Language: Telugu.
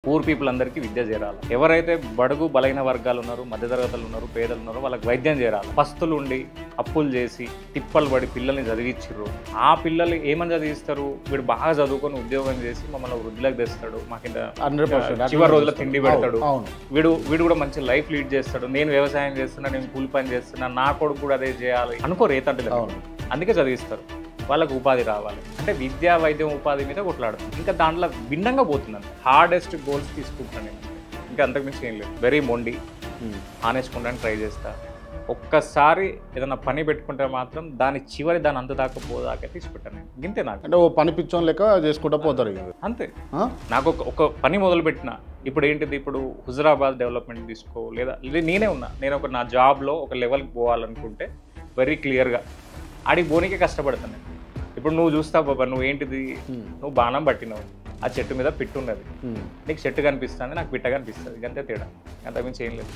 పూర్ పీపుల్ అందరికీ విద్య చేరాలి. ఎవరైతే బడుగు బలైన వర్గాలు ఉన్నారో, మధ్యతరగతులు ఉన్నారు, పేదలు ఉన్నారో వాళ్ళకి వైద్యం చేరాలి. పస్తులు ఉండి అప్పులు చేసి తిప్పలు పడి పిల్లల్ని చదివించారు. ఆ పిల్లలు ఏమని చదివిస్తారు? వీడు బాగా చదువుకొని ఉద్యోగం చేసి మమ్మల్ని వృద్ధులకు తెస్తాడు, మాకింత చివరి రోజుల తిండి పెడతాడు, వీడు కూడా మంచి లైఫ్ లీడ్ చేస్తాడు, నేను వ్యవసాయం చేస్తున్నా, నేను కూలి పని చేస్తున్నా, నా కొడుకు కూడా అదే చేయాలి అనుకోరు. అందుకే చదివిస్తారు. వాళ్ళకు ఉపాధి రావాలి అంటే విద్యా వైద్యం ఉపాధి మీద కొట్లాడుతుంది. ఇంకా దాంట్లో భిన్నంగా పోతుందండి. హార్డెస్ట్ గోల్స్ తీసుకుంటాను నేను, ఇంకా అంతకుమించి ఏం లేదు. వెరీ మొండి, ఆనేసుకుంటానికి ట్రై చేస్తా. ఒక్కసారి ఏదైనా పని పెట్టుకుంటే మాత్రం దాని చివరి దాని అంత దాకా పోదాకా తీసుకుంటాను నేను. గింతే నాకు అంటే ఓ పని పిచ్చోన్ లెక్క చేసుకుంటా పోతారు అంతే. నాకు ఒక పని మొదలుపెట్టిన ఇప్పుడు ఏంటిది, ఇప్పుడు హుజరాబాద్ డెవలప్మెంట్ తీసుకో, లేదా నేనే ఉన్నా, నేను నా జాబ్లో ఒక లెవెల్కి పోవాలనుకుంటే వెరీ క్లియర్గా ఆడికి పోనీకే కష్టపడతాను నేను. ఇప్పుడు నువ్వు చూస్తావు బాబా, నువ్వు ఏంటిది, నువ్వు బాణం పట్టినావు, ఆ చెట్టు మీద పిట్టు ఉన్నది, నీకు చెట్టు కనిపిస్తుంది, నాకు పిట్ట కనిపిస్తుంది, అంతే తేడా, అంతకుమించి ఏం లేదు.